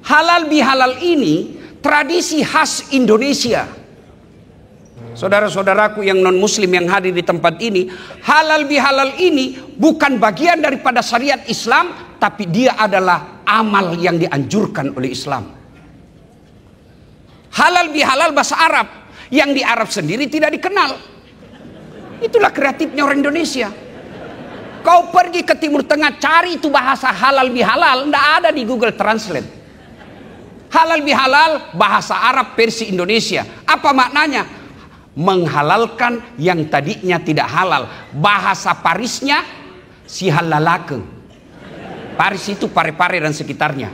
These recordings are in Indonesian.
Halal bihalal ini tradisi khas Indonesia. Saudara-saudaraku yang non muslim yang hadir di tempat ini, halal bihalal ini bukan bagian daripada syariat Islam, tapi dia adalah amal yang dianjurkan oleh Islam. Halal bihalal bahasa Arab yang di Arab sendiri tidak dikenal. Itulah kreatifnya orang Indonesia. Kau pergi ke Timur Tengah, cari itu bahasa halal bihalal, tidak ada di Google Translate. Halal bihalal bahasa Arab versi Indonesia. Apa maknanya? Menghalalkan yang tadinya tidak halal. Bahasa Parisnya si halalake. Paris itu Pare-Pare dan sekitarnya.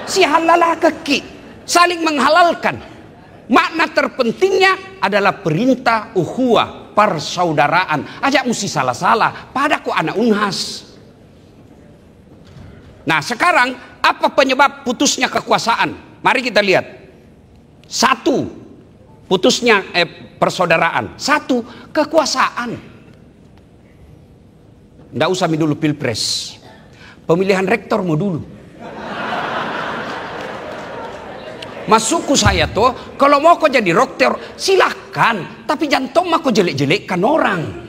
Si halalake ki, saling menghalalkan. Makna terpentingnya adalah perintah ukhuwah, persaudaraan. Ajak mesti salah-salah, padaku anak Unhas. Nah sekarang apa penyebab putusnya kekuasaan? Mari kita lihat. Satu, putusnya persaudaraan. Satu, kekuasaan. Nggak usah dulu pilpres. Pemilihan rektor mau dulu. Masukku saya tuh, kalau mau kau jadi rektor silahkan, tapi jantung mah kau jelek-jelekkan orang.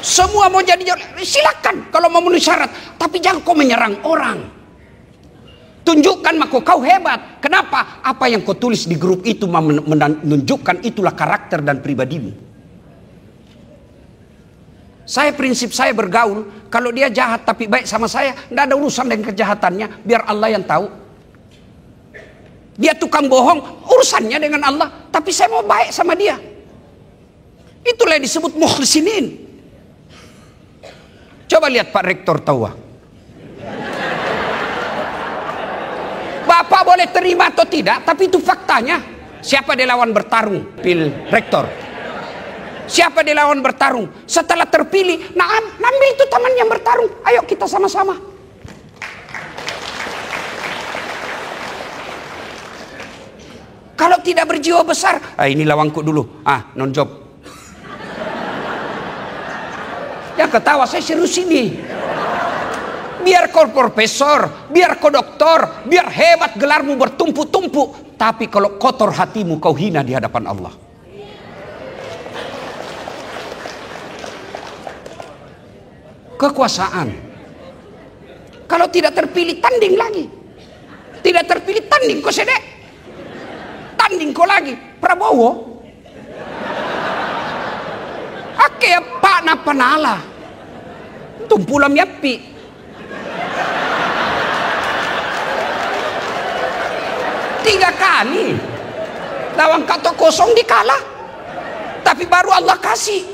Semua mau jadi silakan kalau mau memenuhi syarat, tapi jangan kau menyerang orang. Tunjukkan maka kau hebat. Kenapa? Apa yang kau tulis di grup itu menunjukkan itulah karakter dan pribadimu. Prinsip saya bergaul, kalau dia jahat tapi baik sama saya, tidak ada urusan dengan kejahatannya, biar Allah yang tahu. Dia tukang bohong, urusannya dengan Allah, tapi saya mau baik sama dia. Itulah yang disebut mukhlisinin. Coba lihat Pak Rektor Tawa. Bapak boleh terima atau tidak, tapi itu faktanya. Siapa dia lawan bertarung pil rektor? Siapa dia lawan bertarung? Setelah terpilih, nah ambil itu teman yang bertarung. Ayo kita sama-sama. Kalau tidak berjiwa besar, ini lawanku dulu. Non job. Yang ketawa saya serius ini. Biar kau profesor, biar kau doktor, biar hebat gelarmu bertumpuk-tumpuk, tapi kalau kotor hatimu kau hina di hadapan Allah. Kekuasaan. Kalau tidak terpilih tanding lagi. Tidak terpilih tanding kau sedek. Tanding kau lagi. Prabowo. Ake Pak Napanala. Tumpulam yapi. Tiga kali. Lawan kata kosong dikalah. Tapi baru Allah kasih.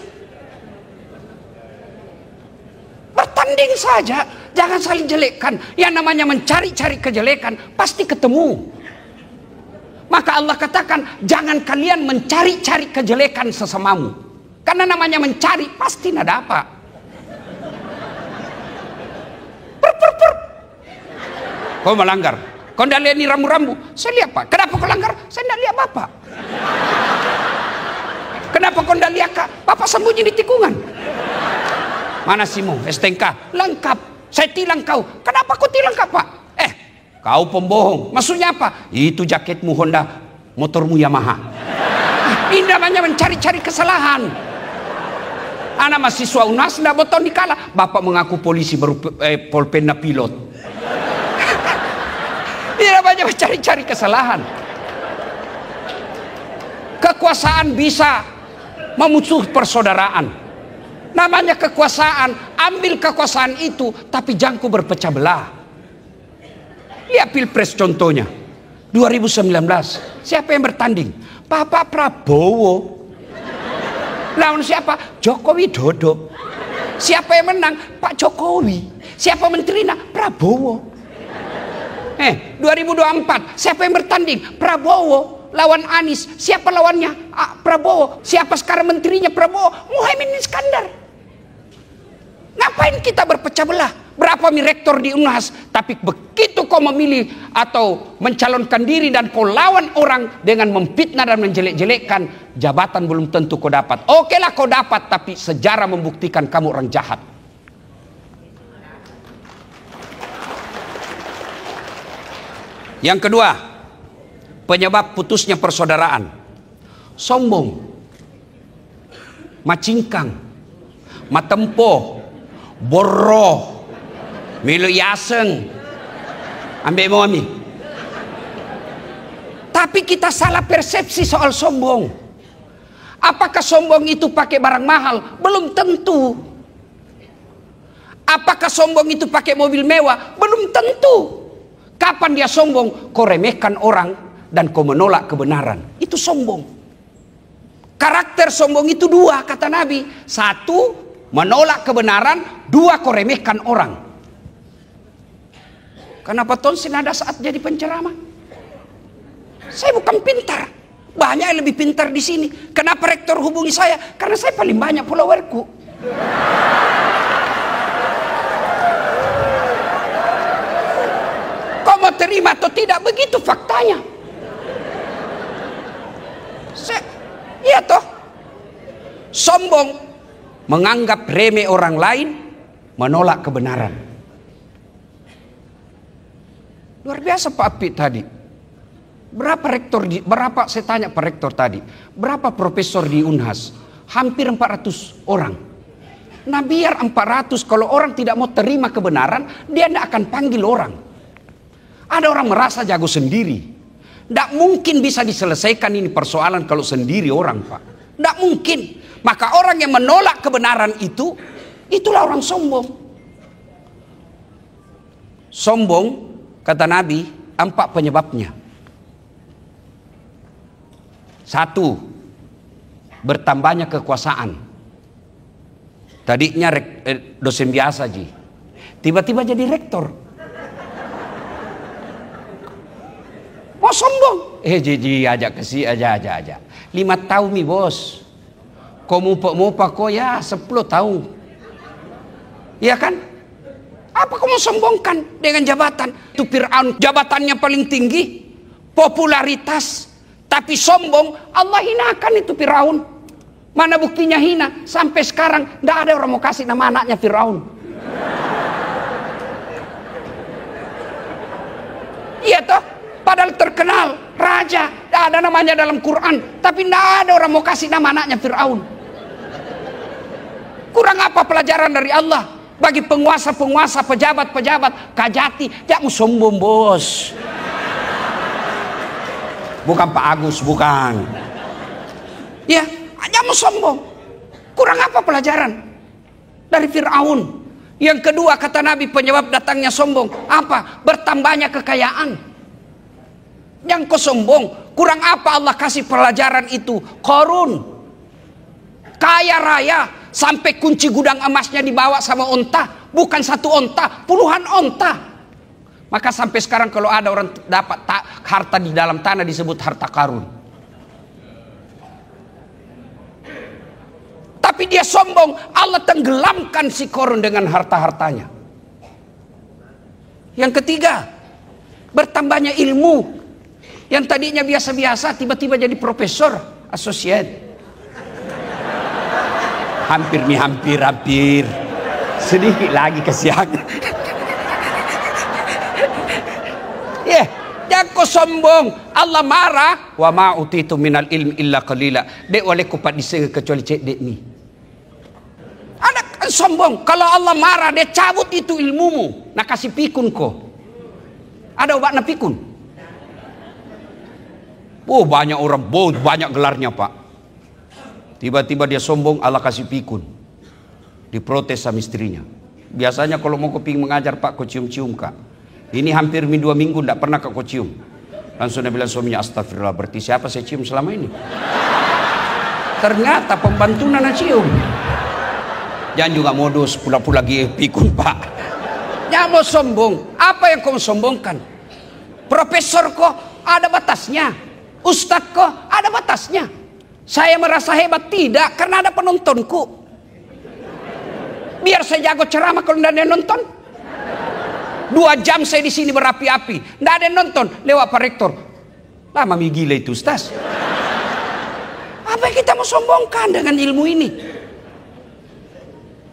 Bertanding saja, jangan saling jelekkan. Yang namanya mencari-cari kejelekan pasti ketemu. Maka Allah katakan, jangan kalian mencari-cari kejelekan sesamamu. Karena namanya mencari pasti tidak dapat. Kau melanggar. Kau tidak lihat ini rambu-rambu. Saya lihat Pak. Kenapa kau langgar? Saya tidak lihat Bapak. Kenapa kau tidak lihat Kak? Bapak sembunyi di tikungan. Mana simu? STNK lengkap. Saya tilang kau. Kenapa kau tilang Kak Pak? Kau pembohong. Maksudnya apa? Itu jaketmu Honda, motormu Yamaha. Ini namanya mencari-cari kesalahan. Anak mahasiswa UNAS tidak boton dikalah. Bapak mengaku polisi baru polpenna pilot. Ini namanya mencari-cari kesalahan. Kekuasaan bisa memusuh persaudaraan. Namanya kekuasaan, ambil kekuasaan itu, tapi jangan ku berpecah belah. Lihat pilpres contohnya, 2019, siapa yang bertanding? Bapak Prabowo. Lawan siapa? Joko Widodo. Siapa yang menang? Pak Jokowi. Siapa menterinya? Prabowo. 2024, siapa yang bertanding? Prabowo. Lawan Anies, siapa lawannya? Prabowo. Siapa sekarang menterinya? Prabowo. Muhaimin Iskandar. Ngapain kita berpecah belah? Berapa rektor di Unhas? Tapi begitu kau memilih atau mencalonkan diri dan kau lawan orang dengan memfitnah dan menjelek-jelekkan, jabatan belum tentu kau dapat. Oke lah kau dapat, tapi sejarah membuktikan kamu orang jahat. Yang kedua, penyebab putusnya persaudaraan. Sombong, macingkang, matempo, borro, milu yaseng, ambil momi. Tapi kita salah persepsi soal sombong. Apakah sombong itu pakai barang mahal? Belum tentu. Apakah sombong itu pakai mobil mewah? Belum tentu. Kapan dia sombong? Kau remehkan orang dan kau menolak kebenaran. Itu sombong. Karakter sombong itu dua, kata Nabi. Satu, menolak kebenaran. Dua, kau remehkan orang. Kenapa Tonsin ada saat jadi penceramah? Saya bukan pintar. Banyak yang lebih pintar di sini. Kenapa rektor hubungi saya? Karena saya paling banyak followerku. Kau mau terima atau tidak? Begitu faktanya. Iya toh. Sombong, menganggap remeh orang lain, menolak kebenaran. Luar biasa Pak Apit tadi. Berapa saya tanya Pak Rektor tadi, berapa profesor di Unhas? Hampir 400 orang. Nah biar 400, kalau orang tidak mau terima kebenaran, dia tidak akan panggil orang. Ada orang merasa jago sendiri. Tidak mungkin bisa diselesaikan ini persoalan kalau sendiri orang Pak. Tidak mungkin. Maka orang yang menolak kebenaran itu, itulah orang sombong. Sombong, kata Nabi, 4 penyebabnya. 1, bertambahnya kekuasaan. Tadinya dosen biasa Ji, tiba-tiba jadi rektor. Mau sombong? Ji ajak ke si aja. 5 tahun mi bos. Kau mupa kau ya 10 tahun. Iya kan? Apa kau mau sombongkan dengan jabatan? Itu Fir'aun jabatannya paling tinggi, popularitas. Tapi sombong, Allah hinakan itu Firaun. Mana buktinya hina? Sampai sekarang tidak ada orang mau kasih nama anaknya Firaun. Iya toh? Padahal terkenal raja, tidak ada namanya dalam Quran. Tapi tidak ada orang mau kasih nama anaknya Firaun. Kurang apa pelajaran dari Allah bagi penguasa-penguasa, pejabat-pejabat, kajati? Jangan sombong bos. Bukan Pak Agus, bukan. Ya, jangan sombong. Kurang apa pelajaran dari Fir'aun? Yang kedua, kata Nabi, penyebab datangnya sombong apa? Bertambahnya kekayaan. Yang kau sombong, kurang apa Allah kasih pelajaran itu? Qarun, kaya raya, sampai kunci gudang emasnya dibawa sama onta. Bukan 1 onta, puluhan onta. Maka sampai sekarang kalau ada orang dapat harta di dalam tanah disebut harta karun. Tapi dia sombong, Allah tenggelamkan si Qarun dengan harta-hartanya. Yang ketiga, bertambahnya ilmu. Yang tadinya biasa-biasa tiba-tiba jadi profesor, associate. Hampir. Sedikit lagi kesiangan. Jangan kau sombong. Allah marah. Wa ma utitu minal ilmi illa qalila. Dek oleh kupat disega kecuali cek dek ni. Ada sombong. Kalau Allah marah, dia cabut itu ilmumu. Nak kasih pikun kau. Ada obat nak pikun? Oh banyak orang, banyak gelarnya Pak. Tiba-tiba dia sombong, Allah kasih pikun. Diprotes sama istrinya. Biasanya kalau mau keping mengajar Pak, kau cium-cium Kak. Ini hampir 2 minggu tidak pernah kau cium. Langsung dia bilang suaminya, astagfirullah, berarti siapa saya cium selama ini? Ternyata pembantu nana cium. Jangan juga modus pula-pula lagi pikun Pak. Jangan mau sombong. Apa yang kau sombongkan? Profesor kok ada batasnya. Ustadz kok ada batasnya. Saya merasa hebat tidak karena ada penontonku. Biar saya jago ceramah kalau tidak ada yang nonton. 2 jam saya di sini berapi-api, tidak ada yang nonton. Lewat Pak Rektor, lama gila itu Ustaz. Apa yang kita mau sombongkan dengan ilmu ini?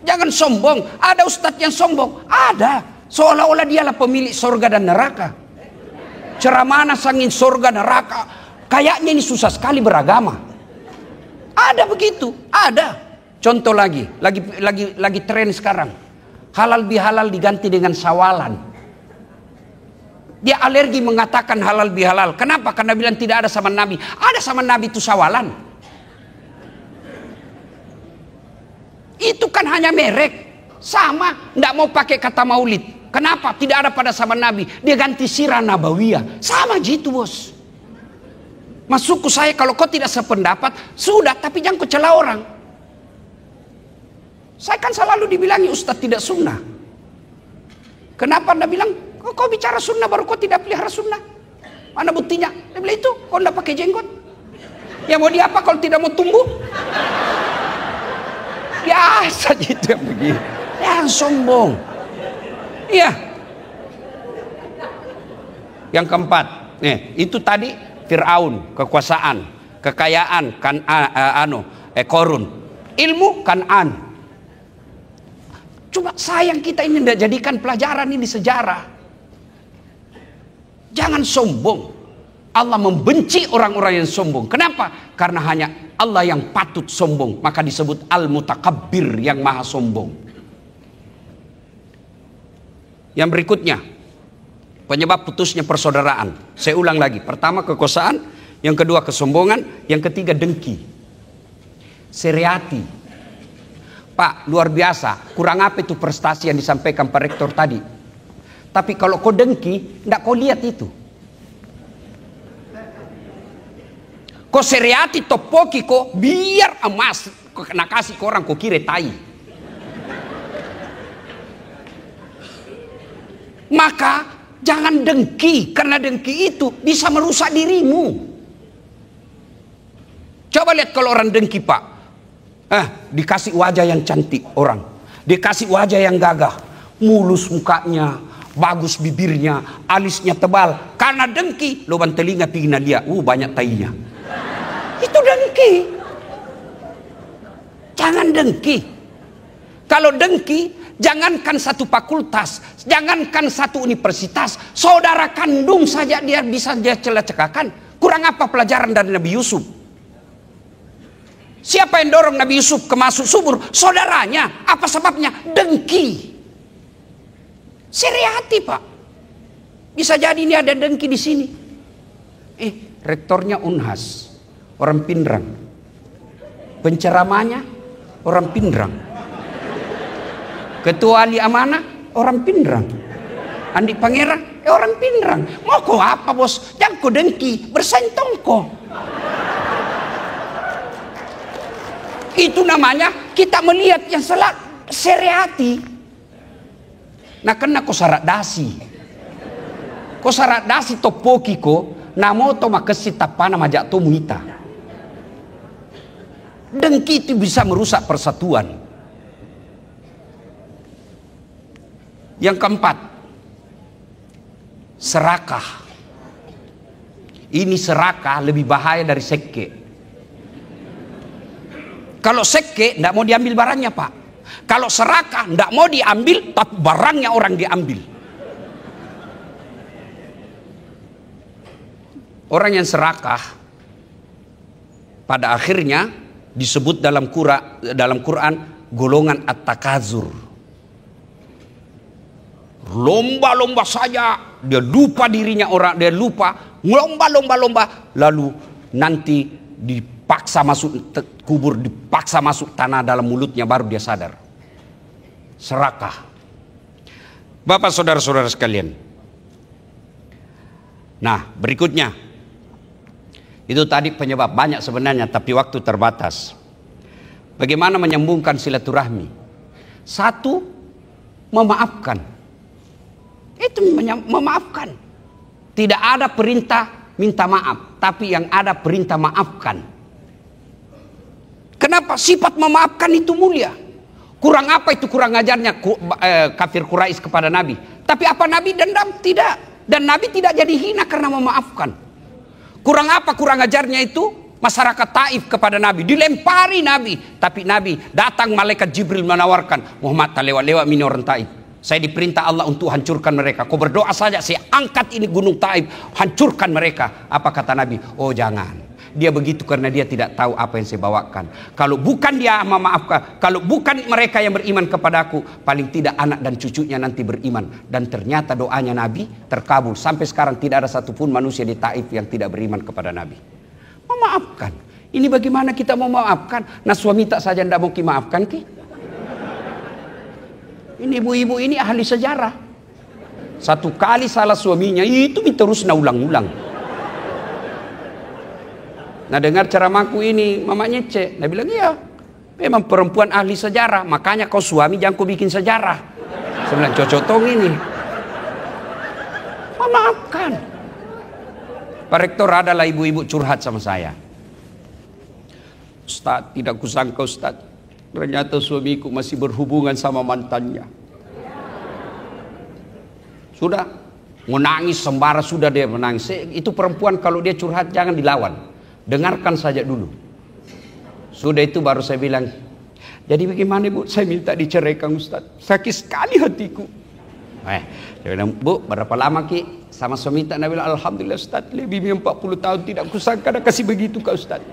Jangan sombong. Ada ustadz yang sombong, ada, seolah-olah dialah pemilik surga dan neraka. Ceramah sangin surga neraka. Kayaknya ini susah sekali beragama. Ada begitu, ada. Contoh lagi tren sekarang. Halal bihalal diganti dengan sawalan. Dia alergi mengatakan halal bihalal. Kenapa? Karena bilang tidak ada sama Nabi. Ada sama Nabi itu sawalan. Itu kan hanya merek. Sama, tidak mau pakai kata maulid. Kenapa? Tidak ada pada zaman Nabi. Dia ganti sirah nabawiyah. Sama gitu bos. Masukku saya kalau kau tidak sependapat, sudah, tapi jangan kau cela orang. Saya kan selalu dibilangi Ustadz tidak sunnah. Kenapa Anda bilang, kau bicara sunnah baru kau tidak pelihara sunnah? Mana buktinya? Dia bilang itu, kau tidak pakai jenggot. Ya mau diapa kalau tidak mau tumbuh? Biasa gitu yang begini. Yang sombong. Iya. Yang keempat, itu tadi Fir'aun, kekuasaan, kekayaan, Korun, ilmu, Kan'an. Cuma sayang kita ini tidak jadikan pelajaran ini sejarah. Jangan sombong. Allah membenci orang-orang yang sombong. Kenapa? Karena hanya Allah yang patut sombong. Maka disebut Al-Mutakabbir, yang maha sombong. Yang berikutnya, penyebab putusnya persaudaraan. Saya ulang lagi. Pertama kekuasaan, yang kedua kesombongan, yang ketiga dengki. Seriati. Pak, luar biasa. Kurang apa itu prestasi yang disampaikan Pak Rektor tadi. Tapi kalau kau dengki, tidak kau lihat itu. Kau seriati topoki kau, biar emas. Kau kena kasih ke orang, kau kira tai. Maka jangan dengki, karena dengki itu bisa merusak dirimu. Coba lihat kalau orang dengki Pak, dikasih wajah yang cantik orang, dikasih wajah yang gagah, mulus mukanya, bagus bibirnya, alisnya tebal. Karena dengki, lubang telinga pingin dia, banyak tainya. Itu dengki. Jangan dengki. Kalau dengki, jangankan satu fakultas, jangankan satu universitas, saudara kandung saja dia bisa dia cela-cekakan. Kurang apa pelajaran dari Nabi Yusuf? Siapa yang dorong Nabi Yusuf ke masuk sumur? Saudaranya. Apa sebabnya? Dengki. Seriati Pak. Bisa jadi ini ada dengki di sini. Rektornya Unhas, orang Pindrang. Penceramanya orang Pindrang. Ketua ahli amanah orang Pindrang. Andi Pangerang orang Pindrang. Mau kau apa bos? Jangan kau dengki, bersentong kau. Itu namanya kita melihat yang salah seriati. Nah kena kau syarat dasi. Kau syarat dasi topoki ko namo to makesi tapana majak to muita. Dengki itu bisa merusak persatuan. Yang keempat, serakah. Ini serakah lebih bahaya dari seke. Kalau seke tidak mau diambil barangnya Pak. Kalau serakah tidak mau diambil, tapi barangnya orang diambil. Orang yang serakah pada akhirnya disebut dalam Quran golongan at-takazur. Lomba-lomba saja, dia lupa dirinya orang, dia lupa lomba-lomba, lalu nanti dipaksa masuk kubur, dipaksa masuk tanah dalam mulutnya, baru dia sadar. Serakah. Bapak saudara-saudara sekalian. Nah berikutnya, itu tadi penyebab banyak sebenarnya, tapi waktu terbatas. Bagaimana menyambungkan silaturahmi? Satu, memaafkan. Itu memaafkan. Tidak ada perintah minta maaf, tapi yang ada perintah maafkan. Kenapa? Sifat memaafkan itu mulia. Kurang apa itu kurang ajarnya kafir Quraisy kepada Nabi? Tapi apa Nabi dendam? Tidak. Dan Nabi tidak jadi hina karena memaafkan. Kurang apa kurang ajarnya itu? Masyarakat Taif kepada Nabi, dilempari Nabi, tapi Nabi datang malaikat Jibril menawarkan, Muhammad tak lewat-lewat mini orang Taif. Saya diperintah Allah untuk hancurkan mereka. Kau berdoa saja, saya angkat ini gunung Taif, hancurkan mereka. Apa kata Nabi? Oh jangan. Dia begitu karena dia tidak tahu apa yang saya bawakan. Kalau bukan dia memaafkan, kalau bukan mereka yang beriman kepadaku, paling tidak anak dan cucunya nanti beriman. Dan ternyata doanya Nabi terkabul. Sampai sekarang tidak ada satupun manusia di Taif yang tidak beriman kepada Nabi. Memaafkan. Ini bagaimana kita mau memaafkan? Nah suami tak saja tidak mau maafkan ki. Ini ibu-ibu ini ahli sejarah. Satu kali salah suaminya, itu terus ulang-ulang. Nah dengar ceramahku ini, mamanya cek. Dia bilang, iya, memang perempuan ahli sejarah. Makanya kau suami jangan kau bikin sejarah. Saya bilang, cocotong ini. Memaafkan. Pak Rektor, adalah ibu-ibu curhat sama saya. Ustaz, tidak kusangka Ustaz, ternyata suamiku masih berhubungan sama mantannya. Sudah menangis sembara, sudah dia menangis. Itu perempuan kalau dia curhat jangan dilawan, dengarkan saja dulu. Sudah itu baru saya bilang, jadi bagaimana Bu? Saya minta diceraikan Ustaz, sakit sekali hatiku. Dia bilang, Bu, berapa lama ki sama suami tak? Dia bilang, alhamdulillah Ustaz, lebih 40 tahun, tidak kusangka ada kasih begitu ke Ustaz.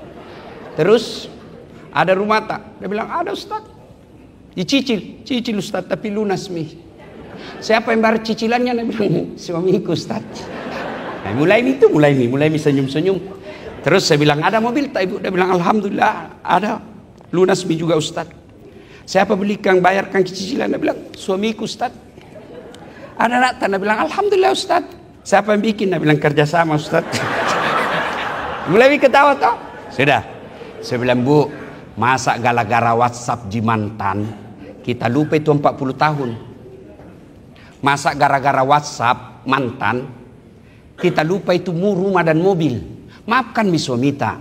Terus ada rumah tak? Dia bilang ada Ustaz. Cicil Ustaz tapi lunas mi. Siapa yang bayar cicilannya? Dia bilang suamiku Ustaz. Nah, mulai mi senyum-senyum. Terus saya bilang ada mobil tak ibu? Dia bilang alhamdulillah ada, lunas mi juga Ustaz. Siapa belikan bayarkan cicilan? Dia bilang suamiku Ustaz. Ada nak? Dia bilang alhamdulillah Ustaz. Siapa yang bikin? Dia bilang kerjasama Ustaz. Mulai mi ketawa tau. Sudah. Saya bilang, Bu, masa gara-gara WhatsApp di mantan kita lupa itu 40 tahun. Masa gara-gara WhatsApp mantan kita lupa itu rumah dan mobil. Maafkan mi suamita.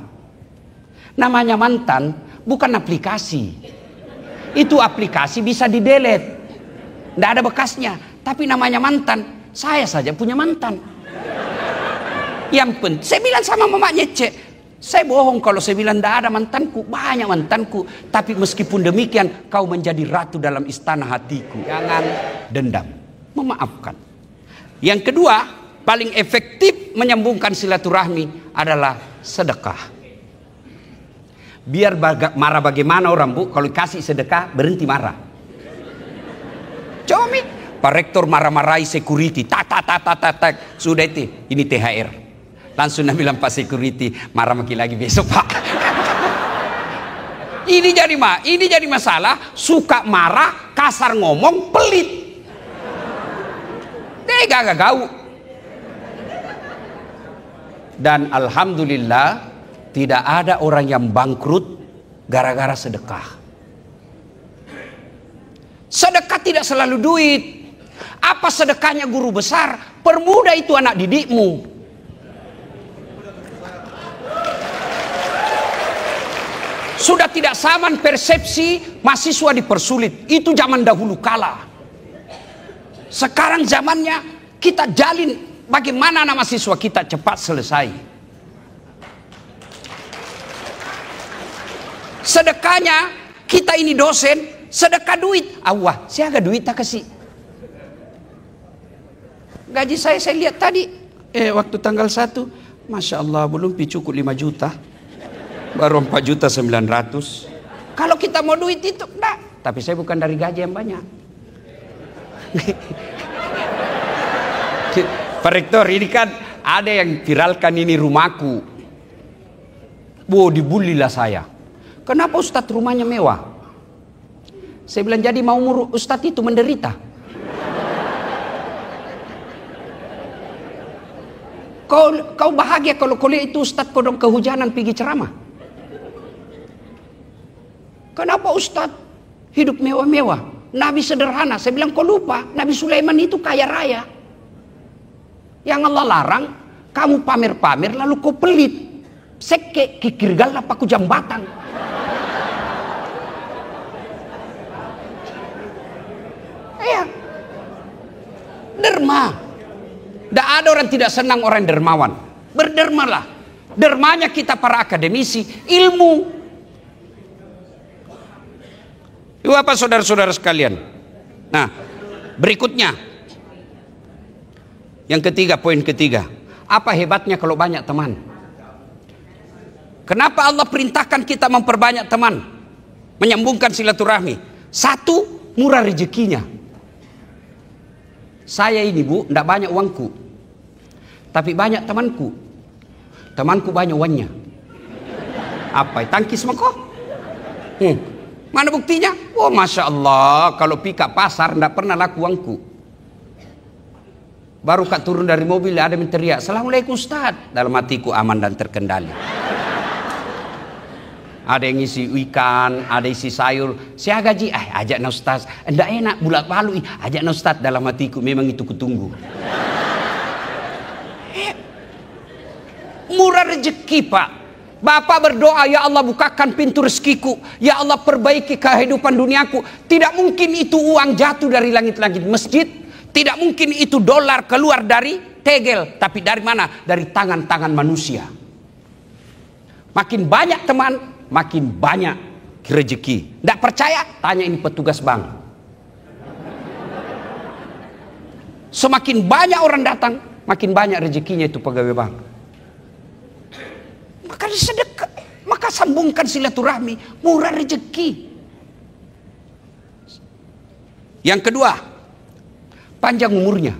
Namanya mantan bukan aplikasi. Itu aplikasi bisa di-delete, tidak ada bekasnya. Tapi namanya mantan, saya saja punya mantan. Yang penting, saya bilang sama mamanya Cek, saya bohong kalau saya bilang tidak ada mantanku, banyak mantanku. Tapi meskipun demikian, kau menjadi ratu dalam istana hatiku. Jangan dendam, memaafkan. Yang kedua, paling efektif menyambungkan silaturahmi adalah sedekah. Biar marah bagaimana orang Bu, kalau kasih sedekah berhenti marah. Coba Pak Rektor marah-marahi security, tak, sudah itu, ini THR. Langsung dia bilang Pak security, marah makin lagi besok Pak. Ini jadi masalah, suka marah, kasar ngomong, pelit. Tega gak. Dan alhamdulillah tidak ada orang yang bangkrut gara-gara sedekah. Sedekah tidak selalu duit. Apa sedekahnya guru besar? Permudah itu anak didikmu. Sudah tidak sama persepsi mahasiswa dipersulit. Itu zaman dahulu kala. Sekarang zamannya kita jalin bagaimana anak mahasiswa kita cepat selesai. Sedekahnya kita ini dosen, sedekah duit. Awah, saya agak duit tak kasih. Gaji saya lihat tadi, waktu tanggal 1, Masya Allah belum cukup 5 juta. Baru 4.900.000. Kalau kita mau duit itu, enggak. Tapi saya bukan dari gaji yang banyak. Pak Rektor, ini kan ada yang viralkan ini rumahku. Dibulilah saya. Kenapa Ustadz rumahnya mewah? Saya bilang jadi mau Ustadz itu menderita. Kau bahagia kalau kau lihat itu Ustadz kodong kehujanan pergi ceramah. Kenapa Ustadz hidup mewah-mewah? Nabi sederhana. Saya bilang kau lupa, Nabi Sulaiman itu kaya raya. Yang Allah larang, kamu pamer-pamer lalu kau pelit. Seke kikirgal apa ku jambatan. Derma. Tidak ada orang tidak senang orang dermawan. Berdermalah. Dermanya kita para akademisi, ilmu. Itu apa saudara-saudara sekalian? Nah, Berikutnya, yang ketiga, poin ketiga. Apa hebatnya kalau banyak teman? Kenapa Allah perintahkan kita memperbanyak teman? Menyambungkan silaturahmi. Satu, murah rezekinya. Saya ini Bu, tidak banyak uangku, tapi banyak temanku. Temanku banyak uangnya. Apa? Tangkis mako? Mana buktinya? Oh Masya Allah, kalau pika pasar tidak pernah laku uangku. Baru kak turun dari mobil ada yang teriak, "Assalamualaikum Ustaz." Dalam hatiku aman dan terkendali. Ada yang isi ikan, ada isi sayur. Saya gaji, ajak na Ustaz. Enggak enak, bulat palu, ajak na Ustaz. Dalam hatiku memang itu kutunggu. Murah rezeki Pak. Bapak berdoa, ya Allah bukakan pintu rezekiku, ya Allah perbaiki kehidupan duniaku. Tidak mungkin itu uang jatuh dari langit-langit masjid, tidak mungkin itu dolar keluar dari tegel, tapi dari mana? Dari tangan-tangan manusia. Makin banyak teman, makin banyak rezeki. Tidak percaya? Tanya ini petugas bank. Semakin banyak orang datang, makin banyak rezekinya itu pegawai bank. Maka sedekah, maka sambungkan silaturahmi, murah rezeki. Yang kedua, panjang umurnya,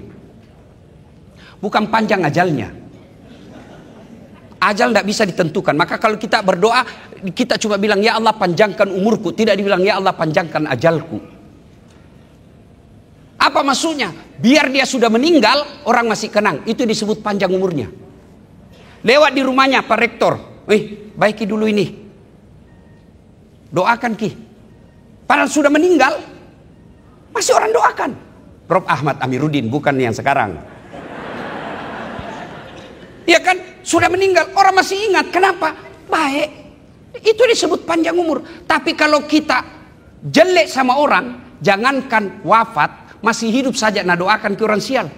bukan panjang ajalnya. Ajal tidak bisa ditentukan. Maka kalau kita berdoa, kita cuma bilang ya Allah panjangkan umurku, tidak dibilang ya Allah panjangkan ajalku. Apa maksudnya? Biar dia sudah meninggal, orang masih kenang. Itu disebut panjang umurnya. Lewat di rumahnya Pak Rektor, baiki dulu ini, doakan Ki. Padahal sudah meninggal, masih orang doakan. Prof Ahmad Amiruddin, bukan yang sekarang. Ya kan, sudah meninggal, orang masih ingat. Kenapa? Baik. Itu disebut panjang umur. Tapi kalau kita jelek sama orang, jangankan wafat, masih hidup saja nah doakan ke orang sial.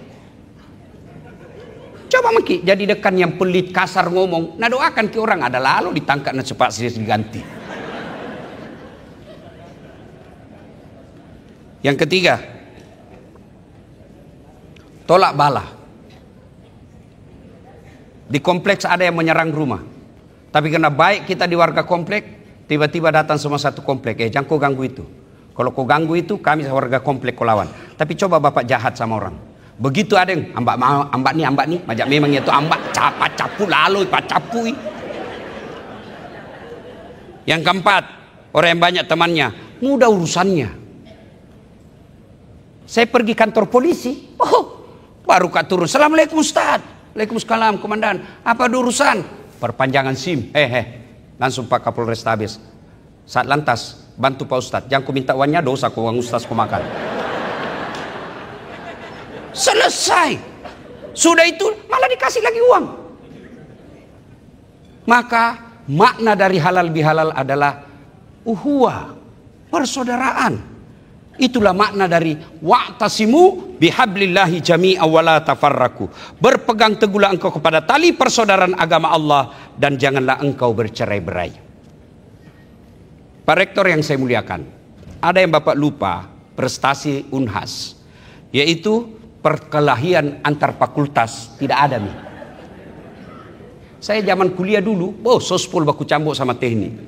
Coba maki jadi dekan yang pelit, kasar ngomong, nah doakan ke orang ada lalu ditangkap nah cepat sih diganti. Yang ketiga, tolak bala. Di kompleks ada yang menyerang rumah, tapi karena baik kita di warga kompleks, tiba-tiba datang semua satu kompleks, jangan kau ganggu itu. Kalau kau ganggu itu, kami warga kompleks kau lawan. Tapi coba bapak jahat sama orang. Begitu ada yang ambak nih, majak memang itu ambak, capu lalu capui. Yang keempat, orang yang banyak temannya, mudah urusannya. Saya pergi kantor polisi, baru kak turun, "Assalamualaikum Ustaz." "Waalaikumsalam Komandan." "Apa ada urusan?" "Perpanjangan SIM." Langsung Pak Kapolres habis. Saat lantas, "Bantu Pak Ustaz, jangan ku minta uangnya, dosa ku uang Ustaz ku makan." Selesai. Sudah itu malah dikasih lagi uang. Maka makna dari halal bihalal adalah uhuwah, persaudaraan. Itulah makna dari wa'tasimu bihablillahi jami'a wa la tafarraku. Berpegang teguhlah engkau kepada tali persaudaraan agama Allah dan janganlah engkau bercerai-berai. Pak Rektor yang saya muliakan, ada yang Bapak lupa prestasi Unhas, yaitu perkelahian antar fakultas tidak ada nih. Saya zaman kuliah dulu, sospol baku cambuk sama teknik.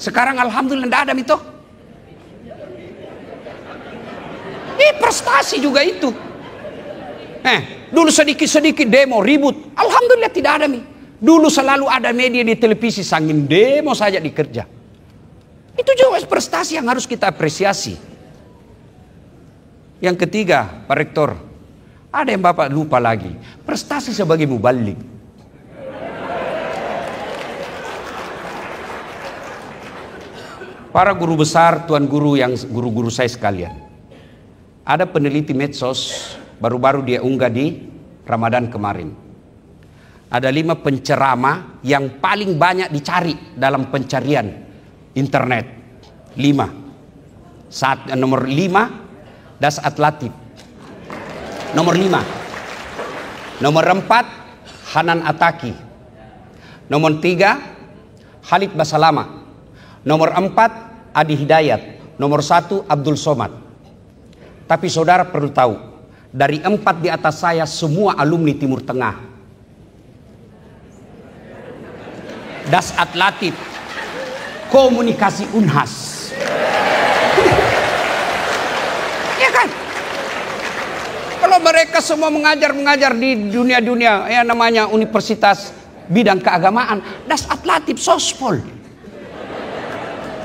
Sekarang alhamdulillah tidak ada itu. Prestasi juga itu. Dulu sedikit-sedikit demo ribut, alhamdulillah tidak ada nih. Dulu selalu ada media di televisi sangin demo saja dikerja. Itu juga prestasi yang harus kita apresiasi. Yang ketiga, Pak Rektor, ada yang Bapak lupa lagi, prestasi sebagai mubalik. Para guru besar, tuan guru yang guru-guru saya sekalian, ada peneliti medsos baru-baru dia unggah di Ramadan kemarin. Ada 5 penceramah yang paling banyak dicari dalam pencarian internet. 5. Nomor 5 Dasat Latif. Nomor 5. Nomor 4 Hanan Ataki. Nomor 3 Khalid Basalama. Nomor 4 Adi Hidayat. Nomor 1 Abdul Somad. Tapi saudara perlu tahu, dari 4 di atas saya semua alumni Timur Tengah. Dasat Latif, komunikasi Unhas. Ya kan? Kalau mereka semua mengajar di dunia-dunia yang namanya universitas bidang keagamaan, Dasat Latif, Sospol.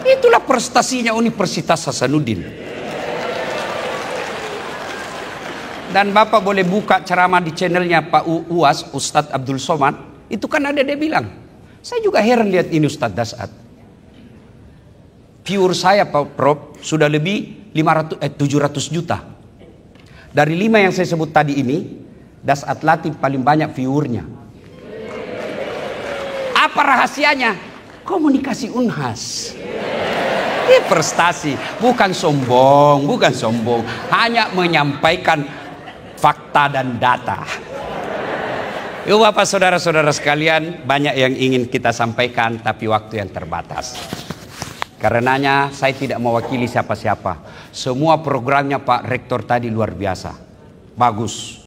Itulah prestasinya Universitas Hasanuddin. Dan Bapak boleh buka ceramah di channelnya Pak UAS, Ustadz Abdul Somad. Itu kan ada dia bilang. Saya juga heran lihat ini Ustadz Dasat. Viewer saya Pak Prof sudah lebih 700 juta. Dari 5 yang saya sebut tadi ini, Dasat Latif paling banyak viewernya. Apa rahasianya? Komunikasi Unhas. Ini prestasi, bukan sombong, hanya menyampaikan fakta dan data. Yuk Bapak saudara-saudara sekalian, banyak yang ingin kita sampaikan tapi waktu yang terbatas. Karenanya saya tidak mewakili siapa-siapa. Semua programnya Pak Rektor tadi luar biasa. Bagus.